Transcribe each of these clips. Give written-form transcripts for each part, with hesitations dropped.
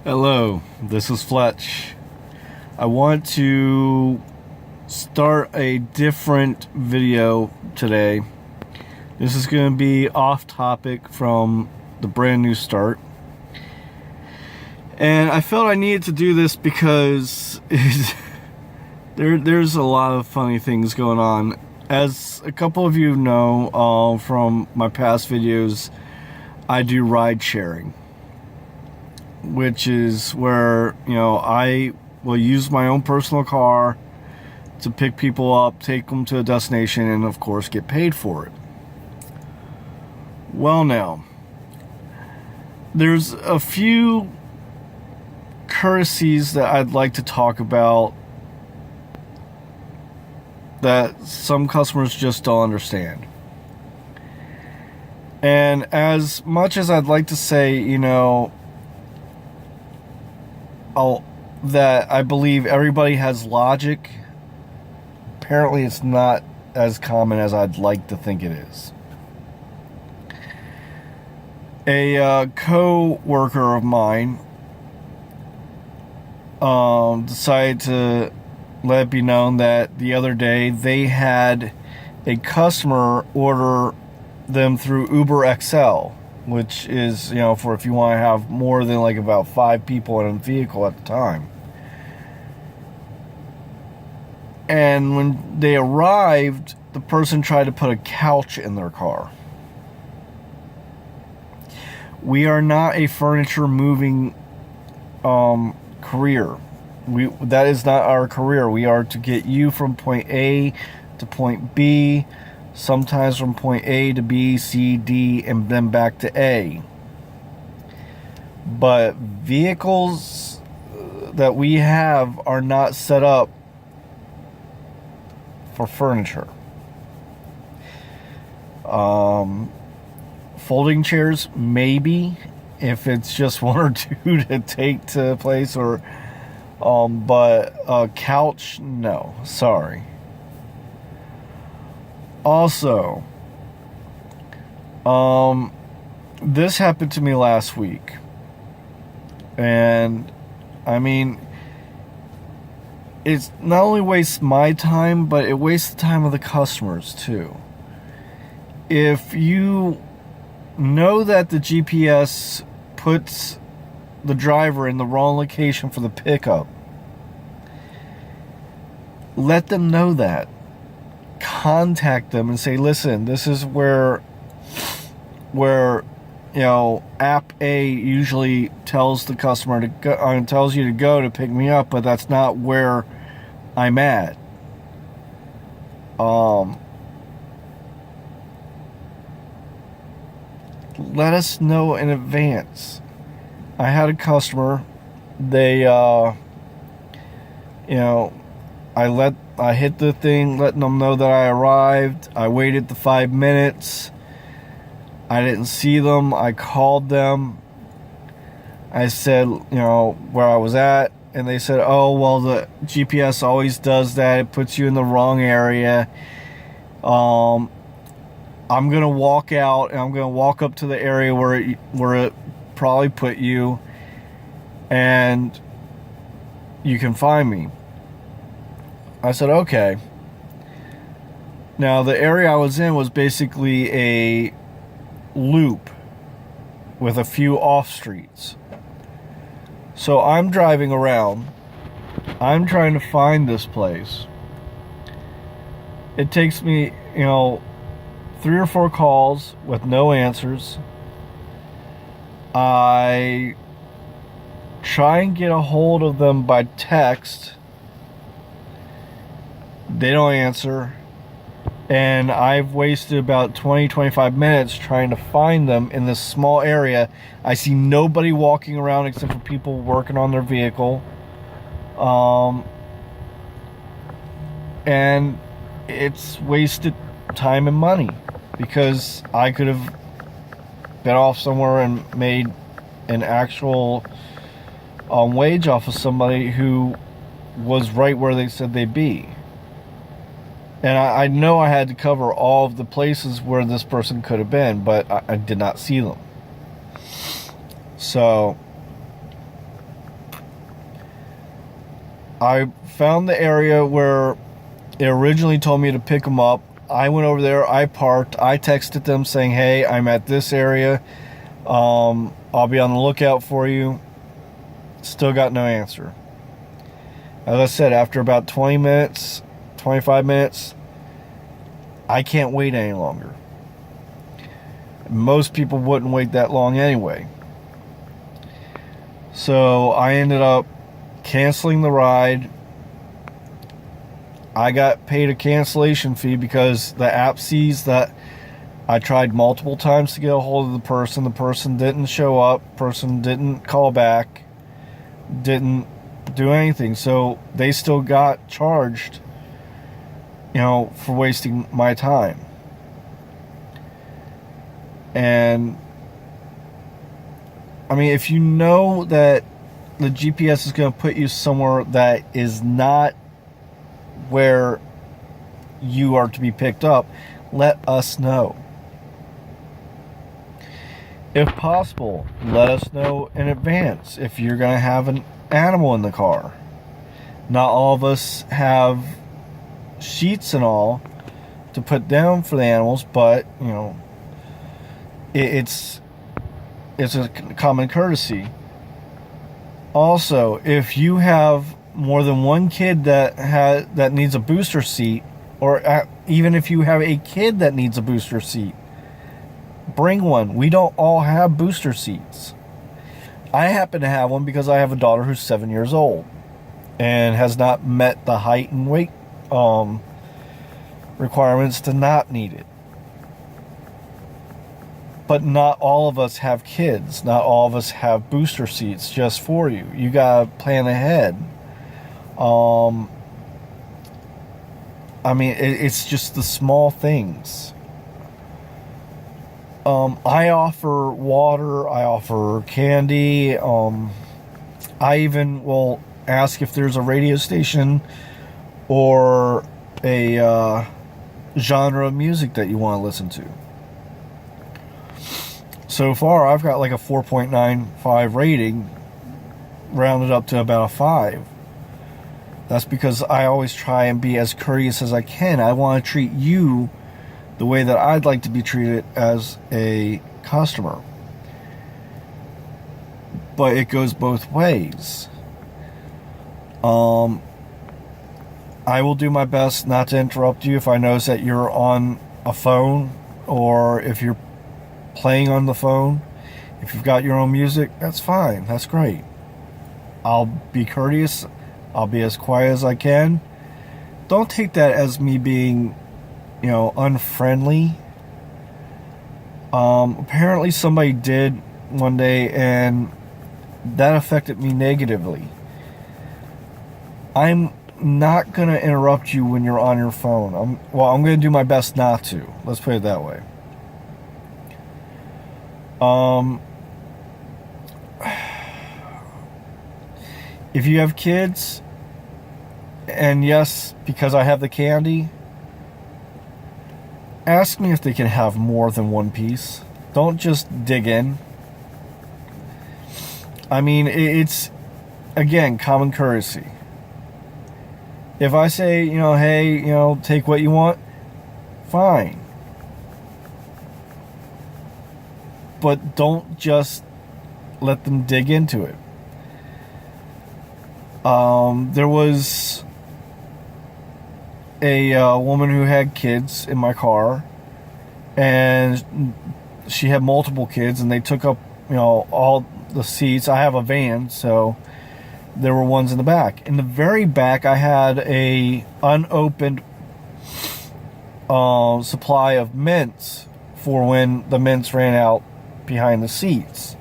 Hello, this is Fletch. I want to start a different video today. This is going to be off topic from the brand new start. And I felt I needed to do this because there's a lot of funny things going on. As a couple of you know from my past videos, I do ride sharing, which is where, I will use my own personal car to pick people up, take them to a destination, and of course get paid for it. Well, now, there's a few courtesies that I'd like to talk about that some customers just don't understand. And as much as I'd like to say, that I believe everybody has logic, apparently it's not as common as I'd like to think it is. A co-worker of mine decided to let it be known that the other day they had a customer order them through Uber XL, which is, for if you want to have more than like about 5 people in a vehicle at the time. And when they arrived, the person tried to put a couch in their car. We are not a furniture moving career. That is not our career. We are to get you from point A to point B, sometimes from point A to B, C, D, and then back to A. But vehicles that we have are not set up for furniture. Folding chairs, maybe, if it's just one or two to take to a place, or but a couch, no, sorry. Also, this happened to me last week, and I mean, it's not only wastes my time, but it wastes the time of the customers too. If you know that the GPS puts the driver in the wrong location for the pickup, let them know that. Contact them and say, listen, this is where app A usually tells the customer to go, tells you to go to pick me up, but that's not where I'm at. Let us know in advance. I had a customer, they I hit the thing letting them know that I arrived. I waited the 5 minutes. I didn't see them. I called them. I said, where I was at. And they said, oh, well, the GPS always does that. It puts you in the wrong area. I'm going to walk out and I'm going to walk up to the area where it probably put you. And you can find me. I said, okay. Now, the area I was in was basically a loop with a few off streets. So I'm driving around. I'm trying to find this place. It takes me, 3 or 4 calls with no answers. I try and get a hold of them by text. They don't answer, and I've wasted about 20-25 minutes trying to find them in this small area. I see nobody walking around except for people working on their vehicle, and it's wasted time and money because I could have been off somewhere and made an actual wage off of somebody who was right where they said they'd be. And I know I had to cover all of the places where this person could have been, but I did not see them. So I found the area where it originally told me to pick them up. I went over there, I parked, I texted them saying, hey, I'm at this area. I'll be on the lookout for you. Still got no answer. As I said, after about 20 minutes, 25 minutes, I can't wait any longer. Most people wouldn't wait that long anyway. So I ended up canceling the ride. I got paid a cancellation fee because the app sees that I tried multiple times to get a hold of the person. The person didn't show up. Person didn't call back. Didn't do anything. So they still got charged, for wasting my time. And I mean, if you know that the GPS is going to put you somewhere that is not where you are to be picked up, let us know. If possible, let us know in advance if you're going to have an animal in the car. Not all of us have sheets and all to put down for the animals, but it's a common courtesy. Also, if you have more than one kid that needs a booster seat, or even if you have a kid that needs a booster seat, bring one. We don't all have booster seats. I happen to have one because I have a daughter who's 7 years old and has not met the height and weight requirements to not need it. But not all of us have kids. Not all of us have booster seats just for you. You gotta plan ahead. I mean, it's just the small things. I offer water. I offer candy. I even will ask if there's a radio station or a genre of music that you want to listen to. So far, I've got like a 4.95 rating, rounded up to about a 5. That's because I always try and be as courteous as I can. I want to treat you the way that I'd like to be treated as a customer. But it goes both ways. I will do my best not to interrupt you if I notice that you're on a phone, or if you're playing on the phone. If you've got your own music, that's fine. That's great. I'll be courteous. I'll be as quiet as I can. Don't take that as me being, unfriendly. Apparently somebody did one day, and that affected me negatively. I'm not going to interrupt you when you're on your phone. I'm going to do my best not to. Let's put it that way. If you have kids, and yes, because I have the candy, ask me if they can have more than one piece. Don't just dig in. I mean, it's, again, common courtesy. If I say, hey, take what you want, fine. But don't just let them dig into it. There was a woman who had kids in my car, and she had multiple kids, and they took up, all the seats. I have a van, so there were ones in the back. In the very back, I had a unopened supply of mints for when the mints ran out behind the seats.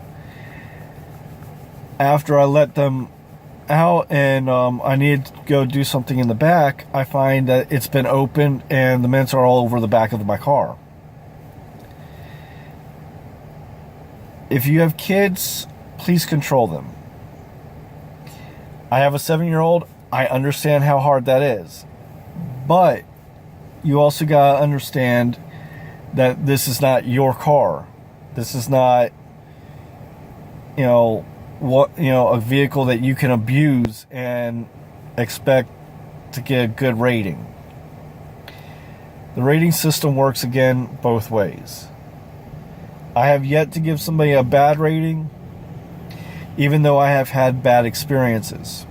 After I let them out and I needed to go do something in the back, I find that it's been opened and the mints are all over the back of my car. If you have kids, please control them. I have a 7-year-old. I understand how hard that is. But you also gotta understand that this is not your car. This is not, a vehicle that you can abuse and expect to get a good rating. The rating system works again both ways. I have yet to give somebody a bad rating, even though I have had bad experiences.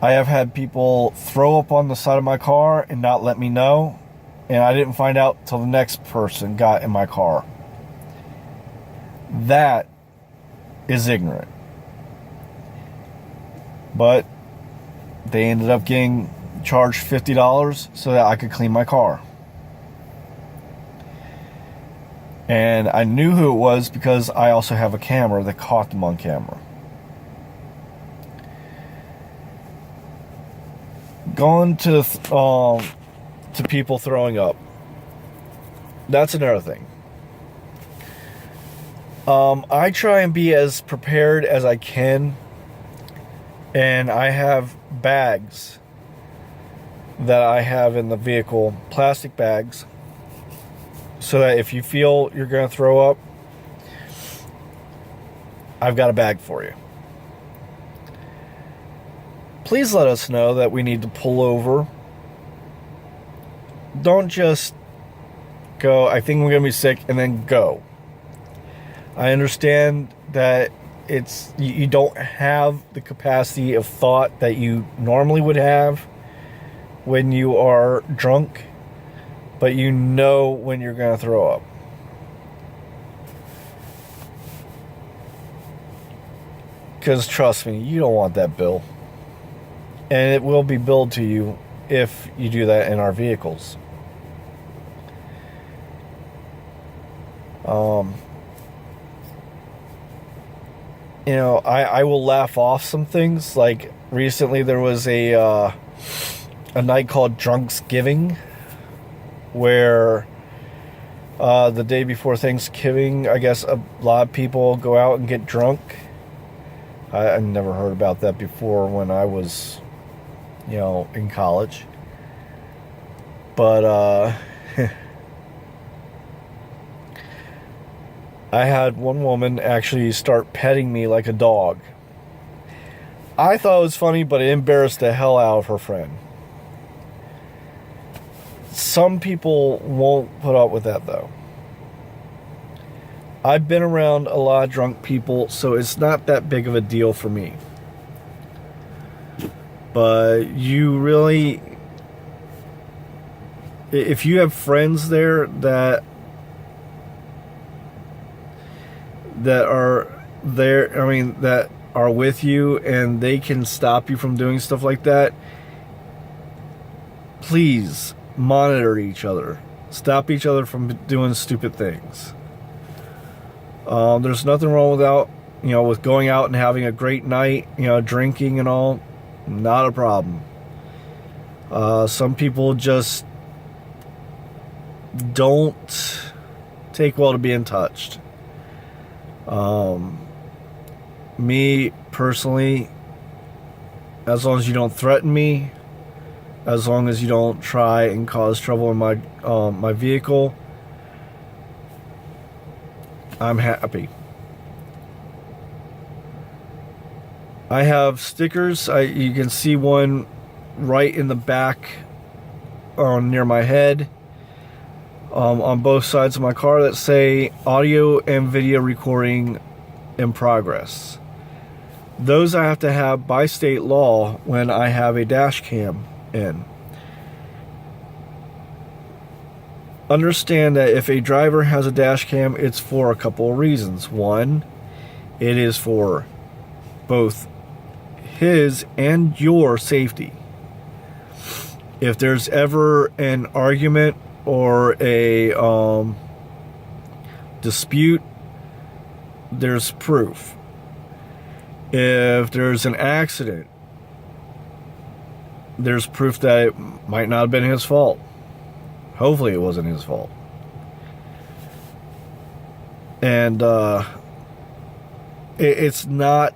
I have had people throw up on the side of my car and not let me know, and I didn't find out till the next person got in my car. That is ignorant. But they ended up getting charged $50 so that I could clean my car. And I knew who it was because I also have a camera that caught them on camera. Going to people throwing up. That's another thing. I try and be as prepared as I can, and I have bags that I have in the vehicle, plastic bags, so that if you feel you're going to throw up, I've got a bag for you. Please let us know that we need to pull over. Don't just go, I think we're going to be sick, and then go. I understand that you don't have the capacity of thought that you normally would have when you are drunk, but you know when you're going to throw up. Because trust me, you don't want that bill. And it will be billed to you if you do that in our vehicles. You know, I will laugh off some things. Like recently there was a night called Drunksgiving, where the day before Thanksgiving, I guess a lot of people go out and get drunk. I never heard about that before when I was, in college. But I had one woman actually start petting me like a dog. I thought it was funny, but it embarrassed the hell out of her friend. Some people won't put up with that, though. I've been around a lot of drunk people, so it's not that big of a deal for me. But you really, if you have friends there that are there, that are with you and they can stop you from doing stuff like that, please monitor each other. Stop each other from doing stupid things. There's nothing wrong with going out and having a great night, drinking and all. Not a problem. Some people just don't take well to being touched. Me personally, as long as you don't threaten me, as long as you don't try and cause trouble in my vehicle, I'm happy. I have stickers. You can see one right in the back near my head on both sides of my car that say audio and video recording in progress. Those I have to have by state law when I have a dash cam in. Understand that if a driver has a dash cam, it's for a couple of reasons. One, it is for both his and your safety. If there's ever an argument or a dispute, there's proof. If there's an accident, there's proof that it might not have been his fault. Hopefully it wasn't his fault. And it's not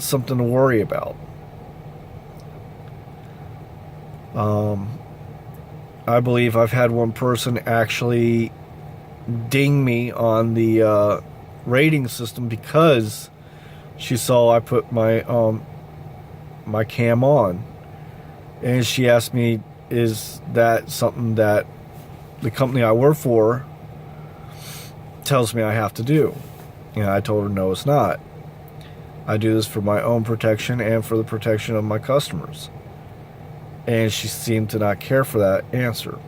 something to worry about. I believe I've had one person actually ding me on the rating system because she saw I put my my cam on, and she asked me, is that something that the company I work for tells me I have to do? And I told her, no, it's not. I do this for my own protection and for the protection of my customers. And she seemed to not care for that answer.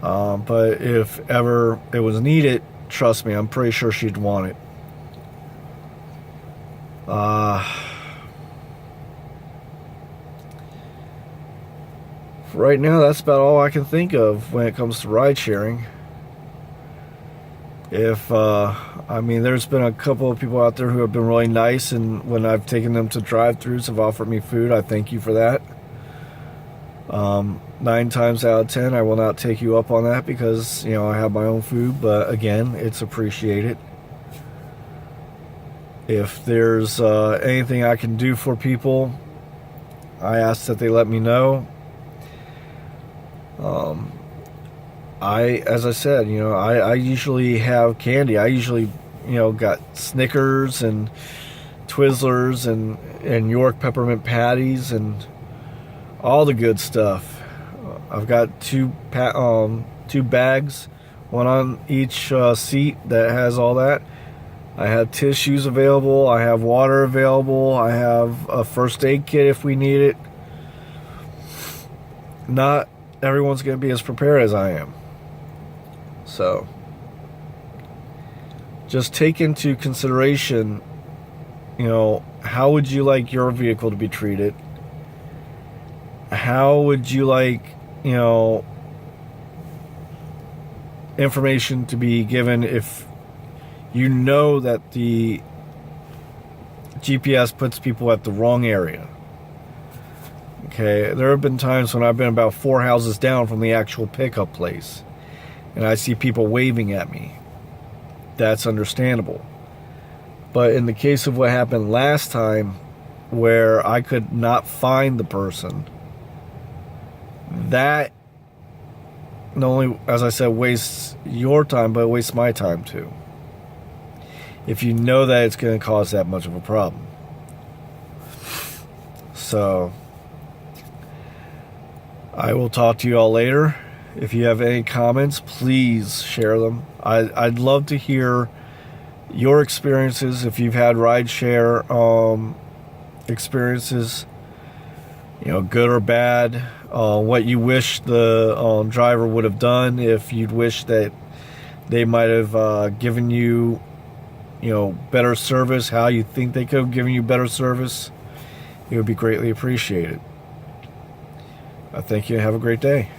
But if ever it was needed, trust me, I'm pretty sure she'd want it. Right now, that's about all I can think of when it comes to ride sharing. I mean, there's been a couple of people out there who have been really nice, and when I've taken them to drive-thrus, have offered me food. I thank you for that. 9 times out of 10, I will not take you up on that because, you know, I have my own food, but again, it's appreciated. If there's anything I can do for people, I ask that they let me know. As I said, you know, I usually have candy. I usually, you know, got Snickers and Twizzlers and York peppermint patties and all the good stuff. I've got two bags, one on each seat that has all that. I have tissues available. I have water available. I have a first aid kit if we need it. Not everyone's going to be as prepared as I am. So, just take into consideration, you know, how would you like your vehicle to be treated? How would you like, you know, information to be given if you know that the GPS puts people at the wrong area? Okay, there have been times when I've been about 4 houses down from the actual pickup place, and I see people waving at me. That's understandable. But in the case of what happened last time, where I could not find the person, that not only, as I said, wastes your time, but it wastes my time too. If you know that it's going to cause that much of a problem. So, I will talk to you all later. If you have any comments, please share them. I'd love to hear your experiences. If you've had rideshare experiences, you know, good or bad, what you wish the driver would have done, if you'd wish that they might have given you, you know, better service, how you think they could have given you better service, it would be greatly appreciated. I thank you and have a great day.